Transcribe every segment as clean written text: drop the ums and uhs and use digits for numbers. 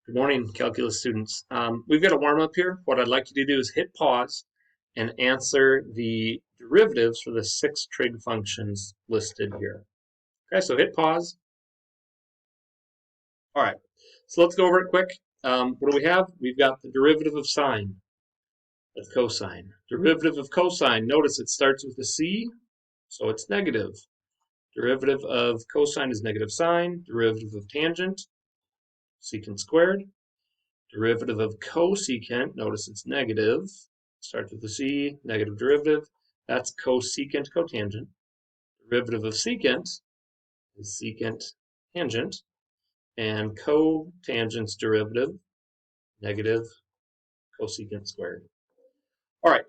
Good morning, calculus students. We've got a warm-up here. What I'd like you to do is hit pause and answer the derivatives for the 6 trig functions listed here. Okay, so hit pause. All right, so let's go over it quick. What do we have? We've got the derivative of sine, of cosine. Derivative of cosine, notice it starts with a c, so it's negative. Derivative of cosine is negative sine. Derivative of tangent, secant squared. Derivative of cosecant, notice it's negative, starts with a c, negative derivative, that's cosecant cotangent. Derivative of secant is secant tangent, and cotangent's derivative, negative cosecant squared. All right,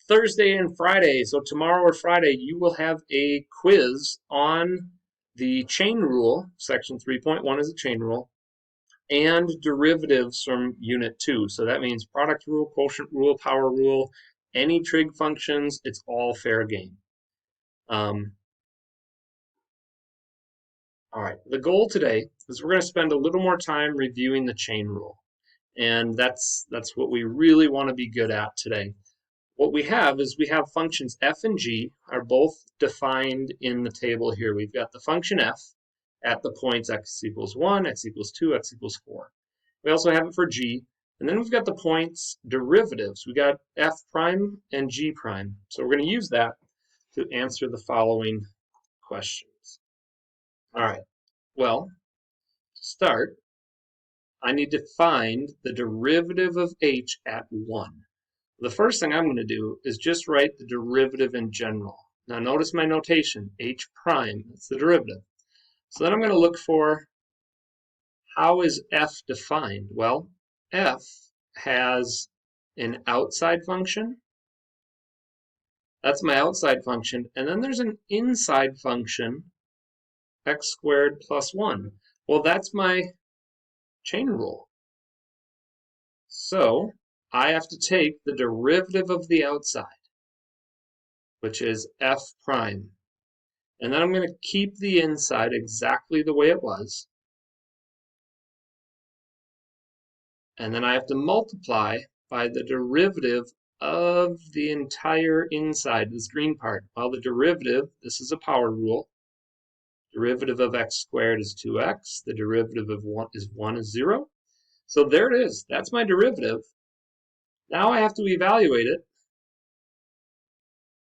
Thursday and Friday, so tomorrow or Friday, you will have a quiz on the chain rule. Section 3.1 is a chain rule. And derivatives from Unit 2. So that means product rule, quotient rule, power rule, any trig functions, it's all fair game. All right, the goal today is we're going to spend a little more time reviewing the chain rule. And that's what we really want to be good at today. What we have is we have functions f and g are both defined in the table here. We've got the function f at the points x equals 1, x equals 2, x equals 4. We also have it for g, and then we've got the points derivatives. We got f prime and g prime. So we're going to use that to answer the following questions. All right, well, to start, I need to find the derivative of h at 1. The first thing I'm going to do is just write the derivative in general. Now notice my notation, h prime, that's the derivative. So then I'm going to look for how is f defined? Well, f has an outside function. That's my outside function. And then there's an inside function, x squared plus 1. Well, that's my chain rule. So I have to take the derivative of the outside, which is f prime. And then I'm going to keep the inside exactly the way it was. And then I have to multiply by the derivative of the entire inside, this green part. Well, the derivative, this is a power rule. Derivative of x squared is 2x. The derivative of 1 is 0. So there it is. That's my derivative. Now I have to evaluate it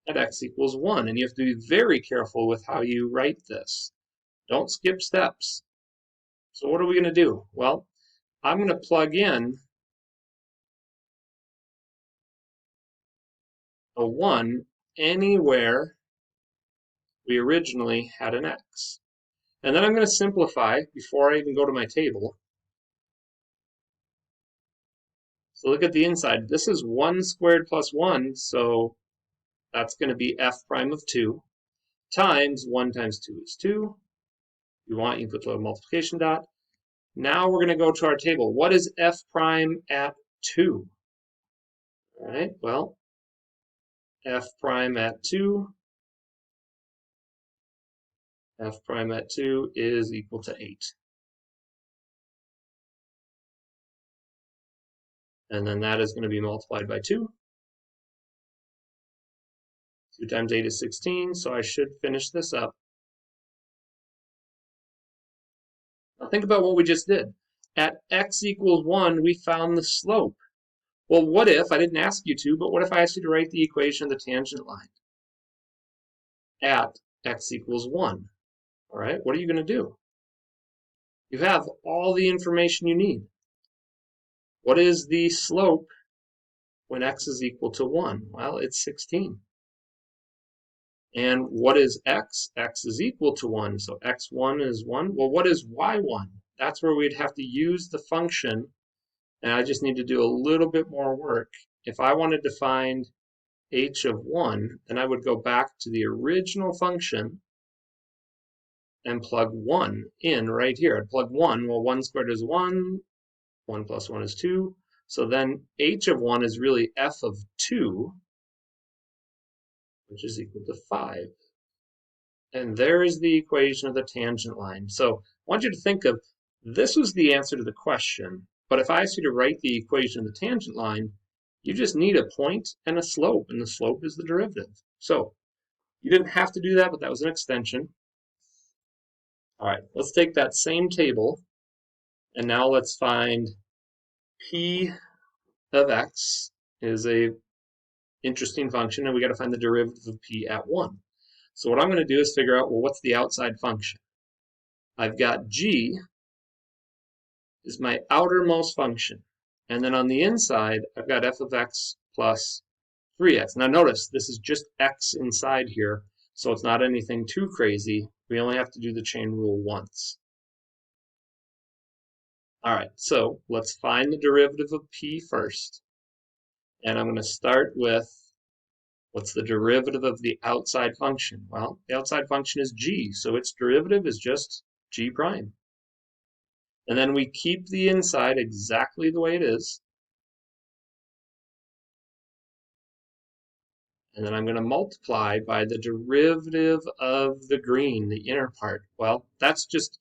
at x equals 1. And you have to be very careful with how you write this. Don't skip steps. So what are we going to do? Well, I'm going to plug in a 1 anywhere we originally had an x. And then I'm going to simplify before I even go to my table. So look at the inside. This is 1 squared plus 1, so that's going to be f prime of 2 times 1 times 2 is 2. If you want, you can put the multiplication dot. Now we're going to go to our table. What is f prime at 2? All right, well, f prime at 2, f prime at 2 is equal to 8. And then that is going to be multiplied by 2. 2 times 8 is 16, so I should finish this up. Now think about what we just did. At x equals 1, we found the slope. Well, what if, I didn't ask you to, but what if I asked you to write the equation of the tangent line at x equals 1? All right, what are you going to do? You have all the information you need. What is the slope when x is equal to 1? Well, it's 16. And what is x? X is equal to 1, so x1 is 1. Well, what is y1? That's where we'd have to use the function, and I just need to do a little bit more work. If I wanted to find h of 1, then I would go back to the original function and plug 1 in right here. I'd plug 1. Well, 1 squared is 1. 1 plus 1 is 2. So then h of 1 is really f of 2, which is equal to 5. And there is the equation of the tangent line. So I want you to think of This was the answer to the question, but if I ask you to write the equation of the tangent line, you just need a point and a slope, and the slope is the derivative. So you didn't have to do that, but that was an extension. All right, let's take that same table, and now let's find p of x is a interesting function, and we got to find the derivative of p at 1. So what I'm going to do is figure out, well, what's the outside function? I've got g is my outermost function. And then on the inside, I've got f of x plus 3x. Now notice, this is just x inside here, so it's not anything too crazy. We only have to do the chain rule once. All right, so let's find the derivative of p first. And I'm going to start with, what's the derivative of the outside function? Well, the outside function is g, so its derivative is just g prime. And then we keep the inside exactly the way it is. And then I'm going to multiply by the derivative of the green, the inner part. Well, that's just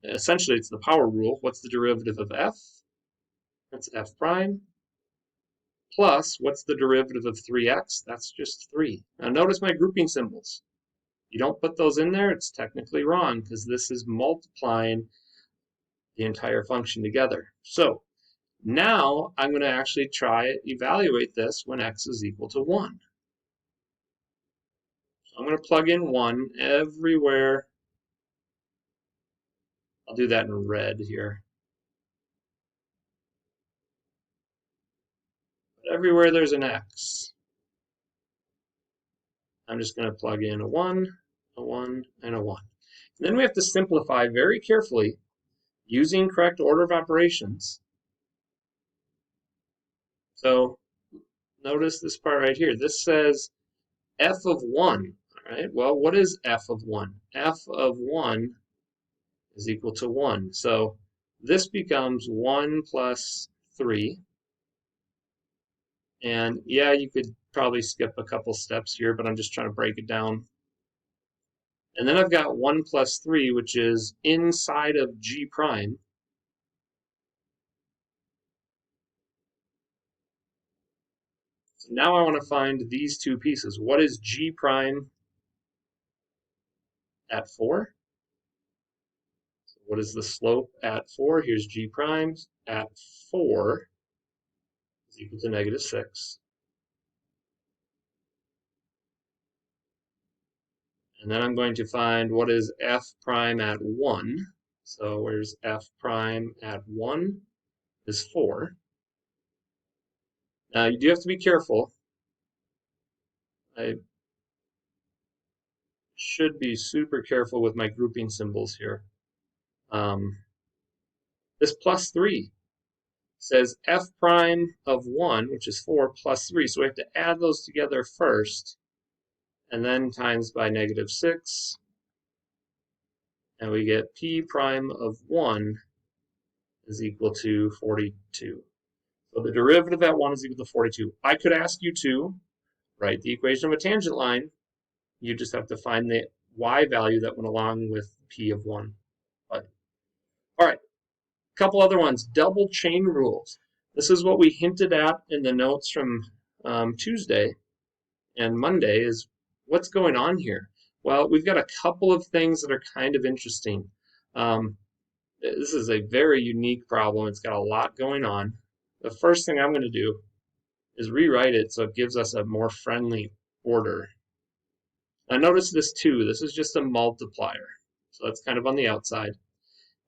essentially it's the power rule. What's the derivative of f? That's f prime. Plus, what's the derivative of 3x? That's just 3. Now notice my grouping symbols. You don't put those in there, it's technically wrong because this is multiplying the entire function together. So now I'm going to actually evaluate this when x is equal to 1. I'm going to plug in 1 everywhere. I'll do that in red here. But everywhere there's an x, I'm just going to plug in a 1, a 1, and a 1. And then we have to simplify very carefully using correct order of operations. So notice this part right here. This says f of 1. All right, well, what is f of 1? F of 1 is equal to 1. So this becomes 1 plus 3. And yeah, you could probably skip a couple steps here, but I'm just trying to break it down. And then I've got 1 plus 3, which is inside of g prime. So now I want to find these two pieces. What is g prime at 4? So what is the slope at 4? Here's g prime at 4 is equal to negative 6. And then I'm going to find what is f prime at 1. So where's f prime at 1 is 4. Now you do have to be careful. I should be super careful with my grouping symbols here. This plus 3 says f prime of 1, which is 4, plus 3. So we have to add those together first, and then times by negative 6. And we get p prime of 1 is equal to 42. So the derivative at 1 is equal to 42. I could ask you to write the equation of a tangent line. You just have to find the y value that went along with p of 1. But, all right, a couple other ones. Double chain rules. This is what we hinted at in the notes from Tuesday and Monday is what's going on here. Well, we've got a couple of things that are kind of interesting. This is a very unique problem. It's got a lot going on. The first thing I'm going to do is rewrite it so it gives us a more friendly order. Now notice this 2. This is just a multiplier. So that's kind of on the outside.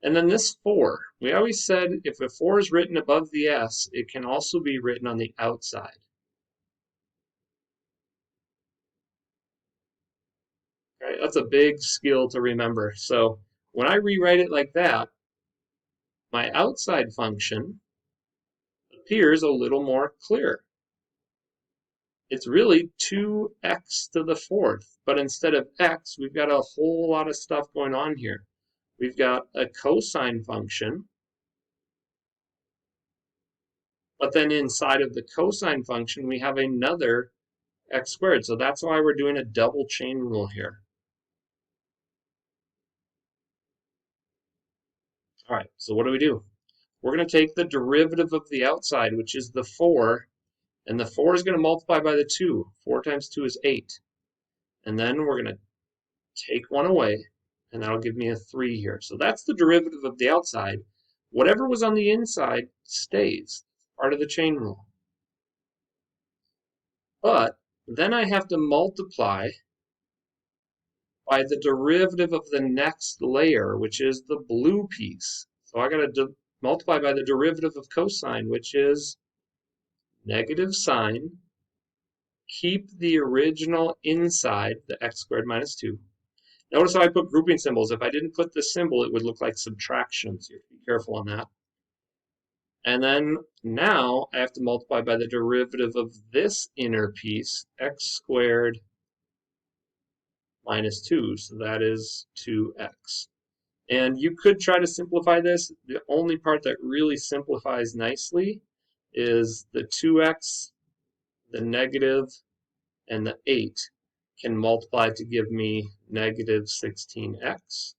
And then this 4. We always said if a 4 is written above the s, it can also be written on the outside. Right? That's a big skill to remember. So when I rewrite it like that, my outside function appears a little more clear. It's really 2x to the 4th, but instead of x, we've got a whole lot of stuff going on here. We've got a cosine function, but then inside of the cosine function, we have another x squared. So that's why we're doing a double chain rule here. All right, so what do? We're going to take the derivative of the outside, which is the 4, and the 4 is going to multiply by the 2. 4 times 2 is 8. And then we're going to take 1 away, and that'll give me a 3 here. So that's the derivative of the outside. Whatever was on the inside stays, part of the chain rule. But then I have to multiply by the derivative of the next layer, which is the blue piece. So I got to multiply by the derivative of cosine, which is negative sine. Keep the original inside, the x squared minus 2. Notice how I put grouping symbols. If I didn't put this symbol, it would look like subtraction, so you have to be careful on that. And then now I have to multiply by the derivative of this inner piece, x squared minus 2, so that is 2x. And you could try to simplify this. The only part that really simplifies nicely is the 2x, the negative, and the 8 can multiply to give me negative 16x.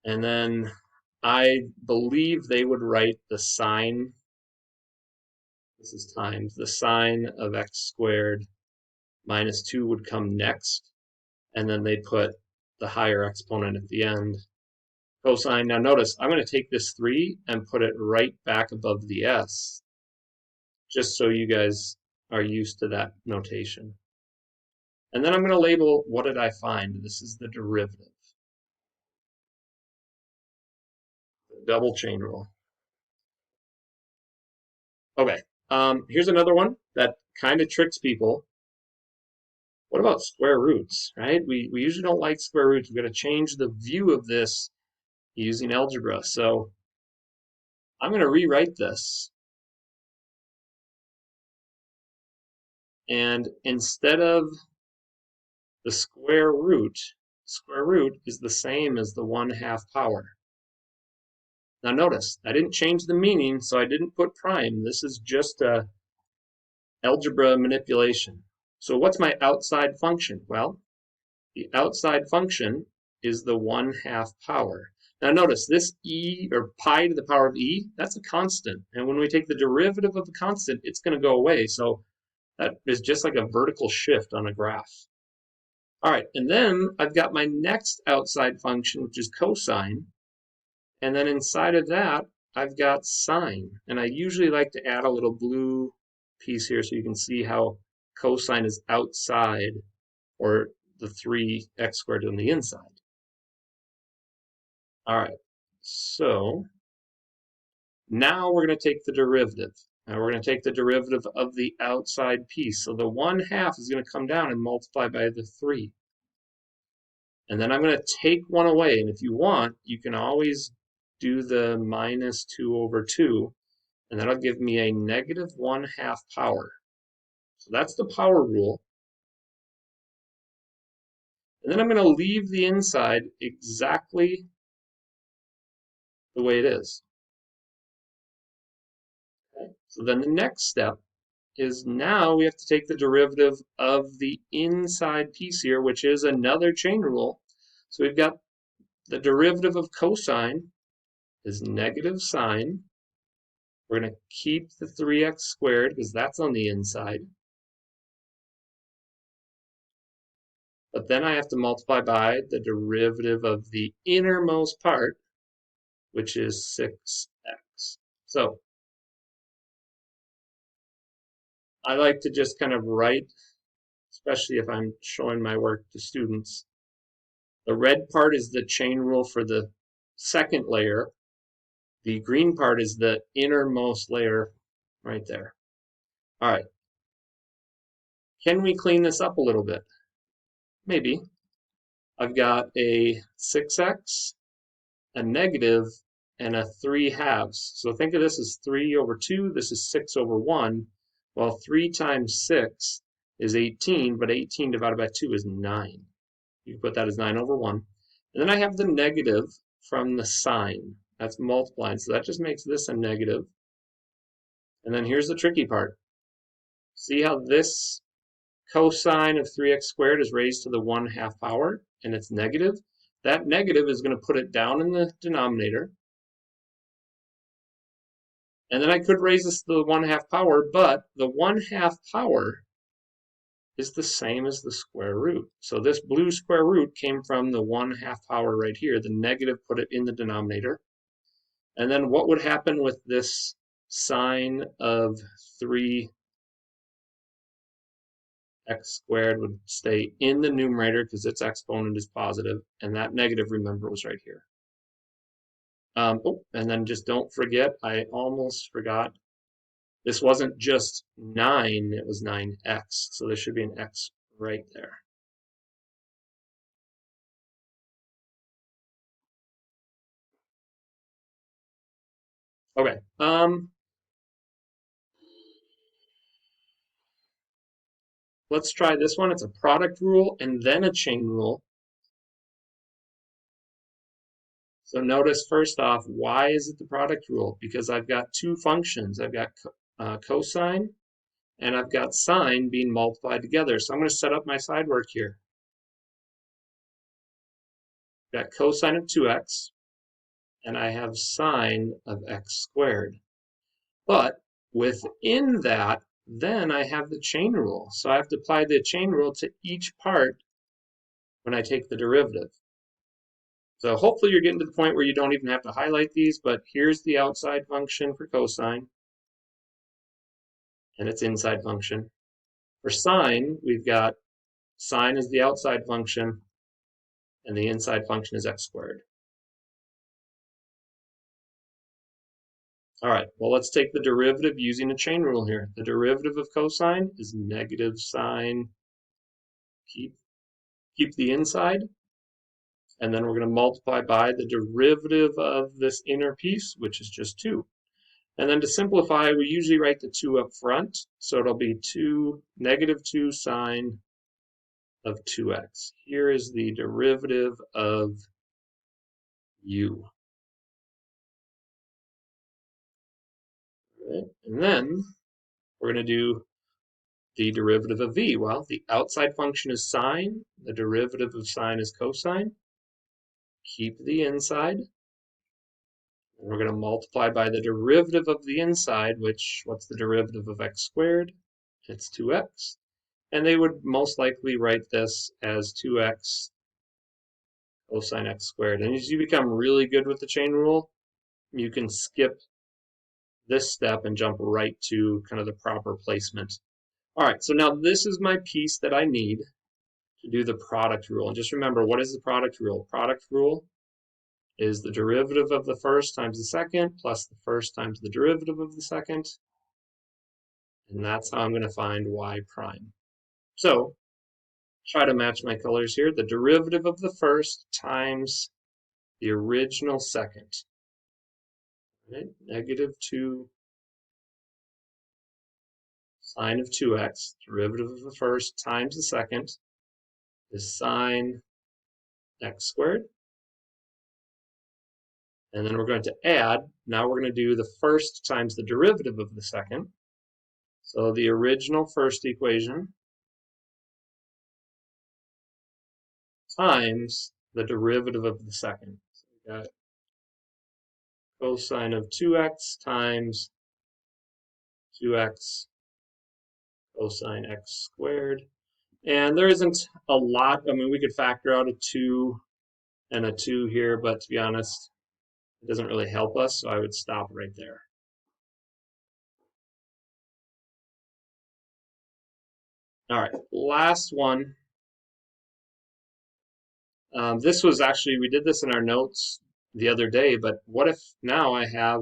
And then I believe they would write the sine, this is times, the sine of x squared minus 2 would come next, and then they'd put the higher exponent at the end. Cosine, now notice, I'm going to take this 3 and put it right back above the s, just so you guys are used to that notation. And then I'm going to label, what did I find? This is the derivative. Double chain rule. Okay, here's another one that kind of tricks people. What about square roots, right? We usually don't like square roots. We're going to change the view of this using algebra. So I'm going to rewrite this. And instead of the square root is the same as the 1/2 power. Now notice, I didn't change the meaning, so I didn't put prime. This is just a algebra manipulation. So what's my outside function? Well, the outside function is the 1/2 power. Now notice, this e, or pi to the power of e, that's a constant. And when we take the derivative of the constant, it's going to go away. So that is just like a vertical shift on a graph. All right, and then I've got my next outside function, which is cosine. And then inside of that, I've got sine. And I usually like to add a little blue piece here so you can see how cosine is outside, or the 3x squared on the inside. All right, so now we're going to take the derivative. Now we're going to take the derivative of the outside piece. So the 1/2 is going to come down and multiply by the 3. And then I'm going to take 1 away. And if you want, you can always do the minus 2/2. And that'll give me a negative 1/2 power. So that's the power rule. And then I'm going to leave the inside exactly the way it is. Okay. So then the next step is now we have to take the derivative of the inside piece here, which is another chain rule. So we've got the derivative of cosine is negative sine. We're going to keep the 3x squared because that's on the inside. But then I have to multiply by the derivative of the innermost part, which is 6x. So I like to just kind of write, especially if I'm showing my work to students. The red part is the chain rule for the second layer. The green part is the innermost layer right there. All right. Can we clean this up a little bit? Maybe. I've got a 6x, a negative, and a 3/2. So think of this as 3/2. This is 6/1. Well, 3 times 6 is 18, but 18 divided by 2 is 9. You can put that as 9/1. And then I have the negative from the sine. That's multiplied, so that just makes this a negative. And then here's the tricky part. See how this cosine of 3x squared is raised to the 1/2 power, and it's negative? That negative is going to put it down in the denominator. And then I could raise this to the 1/2 power, but the 1/2 power is the same as the square root. So this blue square root came from the 1/2 power right here. The negative put it in the denominator. And then what would happen with this sine of 3x squared would stay in the numerator because its exponent is positive, and that negative, remember, was right here. And then just don't forget, I almost forgot, this wasn't just 9, it was 9x, so there should be an x right there. Okay, let's try this one. It's a product rule and then a chain rule. So notice first off, why is it the product rule? Because I've got two functions. I've got cosine and I've got sine being multiplied together. So I'm going to set up my side work here. I've got cosine of 2x and I have sine of x squared. But within that, then I have the chain rule. So I have to apply the chain rule to each part when I take the derivative. So hopefully you're getting to the point where you don't even have to highlight these, but here's the outside function for cosine and its inside function. For sine, we've got sine is the outside function and the inside function is x squared. All right, well, let's take the derivative using a chain rule here. The derivative of cosine is negative sine, keep the inside, and then we're going to multiply by the derivative of this inner piece, which is just 2. And then to simplify, we usually write the 2 up front, so it'll be negative 2 sine of 2x. Here is the derivative of u. Right. And then we're going to do the derivative of v. Well, the outside function is sine. The derivative of sine is cosine. Keep the inside. And we're going to multiply by the derivative of the inside, which, what's the derivative of x squared? It's 2x. And they would most likely write this as 2x cosine x squared. And as you become really good with the chain rule, you can skip this step and jump right to kind of the proper placement. All right, so now this is my piece that I need to do the product rule. And just remember, what is the product rule? Product rule is the derivative of the first times the second plus the first times the derivative of the second. And that's how I'm going to find y prime. So try to match my colors here. The derivative of the first times the original second. Right? Negative 2 sine of 2x, derivative of the first times the second, is sine x squared. And then we're going to add, now we're going to do the first times the derivative of the second. So the original first equation times the derivative of the second. So we got cosine of 2x times 2x cosine x squared. And there isn't a lot, I mean, we could factor out a 2 and a 2 here, but to be honest, it doesn't really help us, so I would stop right there. All right, last one. This was actually, we did this in our notes the other day, but what if now I have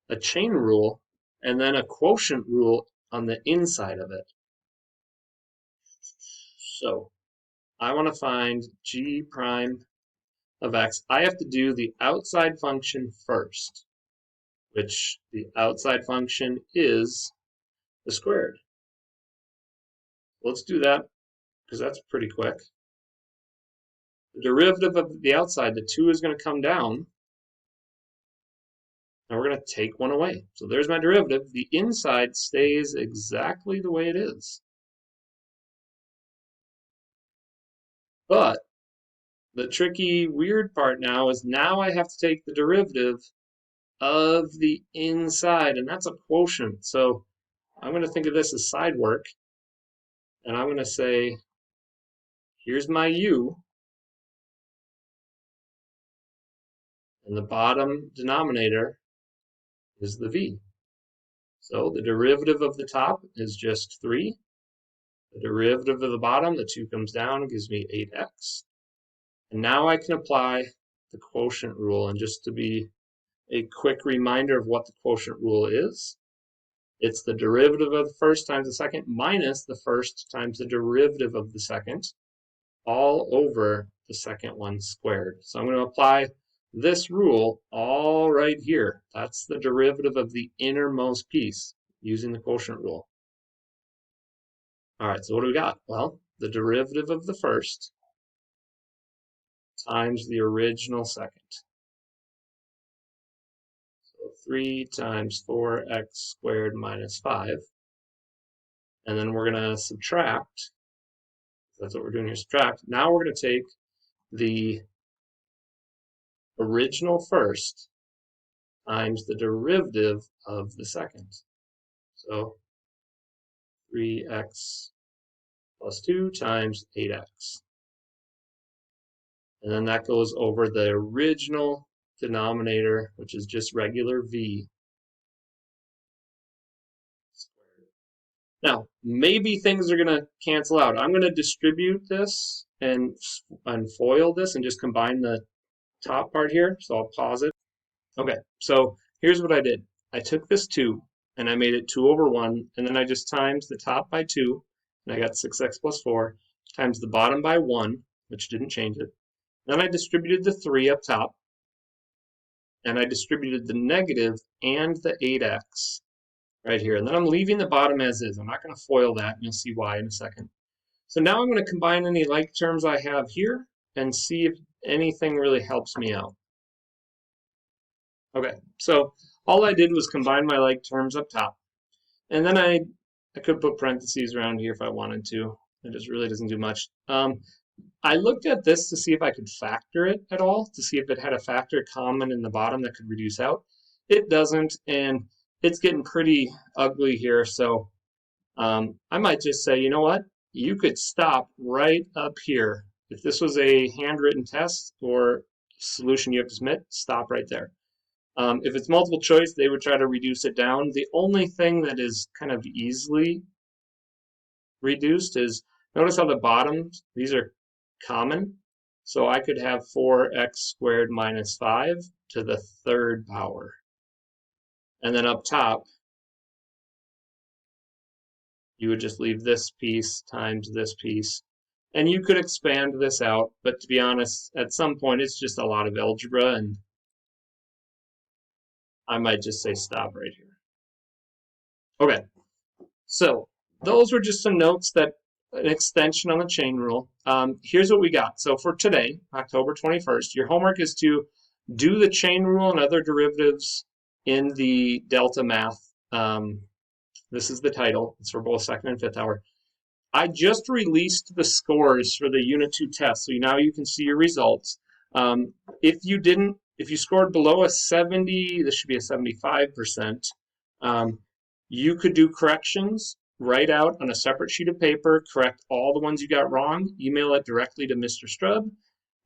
a chain rule and then a quotient rule on the inside of it? So I want to find g prime of x. I have to do the outside function first, which the outside function is the squared. Let's do that because that's pretty quick. The derivative of the outside, the 2 is going to come down, and we're going to take 1 away. So there's my derivative. The inside stays exactly the way it is. But The tricky, weird part now is now I have to take the derivative of the inside, and that's a quotient. So I'm going to think of this as side work, and I'm going to say, here's my u, and the bottom denominator is the v. So the derivative of the top is just 3. The derivative of the bottom, the 2 comes down, gives me 8x. And now I can apply the quotient rule. And just to be a quick reminder of what the quotient rule is, it's the derivative of the first times the second minus the first times the derivative of the second, all over the second one squared. So I'm going to apply this rule all right here. That's the derivative of the innermost piece using the quotient rule. All right, so what do we got? Well, the derivative of the first times the original second. So 3 times 4x squared minus 5. And then we're going to subtract. That's what we're doing here, subtract. Now we're going to take the original first times the derivative of the second. So 3x plus 2 times 8x. And then that goes over the original denominator, which is just regular v squared. Now, maybe things are going to cancel out. I'm going to distribute this and FOIL this and just combine the top part here. So I'll pause it. Okay, so here's what I did. I took this 2 and I made it 2 over 1, and then I just times the top by 2, and I got 6x plus 4, times the bottom by 1, which didn't change it. Then I distributed the 3 up top, and I distributed the negative and the 8x right here. And then I'm leaving the bottom as is. I'm not going to FOIL that, and you'll see why in a second. So now I'm going to combine any like terms I have here and see if anything really helps me out. Okay, so all I did was combine my like terms up top. And then I could put parentheses around here if I wanted to. It just really doesn't do much. I looked at this to see if I could factor it at all, to see if it had a factor common in the bottom that could reduce out. It doesn't, and it's getting pretty ugly here, so I might just say, you know what? You could stop right up here. If this was a handwritten test or solution you have to submit, stop right there. If it's multiple choice, they would try to reduce it down. The only thing that is kind of easily reduced is, notice how the bottoms, these are common. So I could have 4x squared minus 5 to the 3rd power. And then up top, you would just leave this piece times this piece. And you could expand this out, but to be honest, at some point it's just a lot of algebra, and I might just say stop right here. Okay, so those were just some notes that an extension on the chain rule. Here's what we got. So for today, October 21st, your homework is to do the chain rule and other derivatives in the Delta Math. This is the title. It's for both 2nd and 5th hour. I just released the scores for the Unit 2 test, so now you can see your results. If you scored below a 70, this should be a 75%, you could do corrections, write out on a separate sheet of paper, correct all the ones you got wrong, email it directly to Mr. Strub,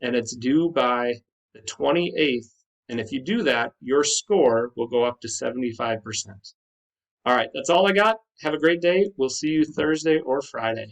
and it's due by the 28th. And if you do that, your score will go up to 75%. All right, that's all I got. Have a great day. We'll see you Thursday or Friday.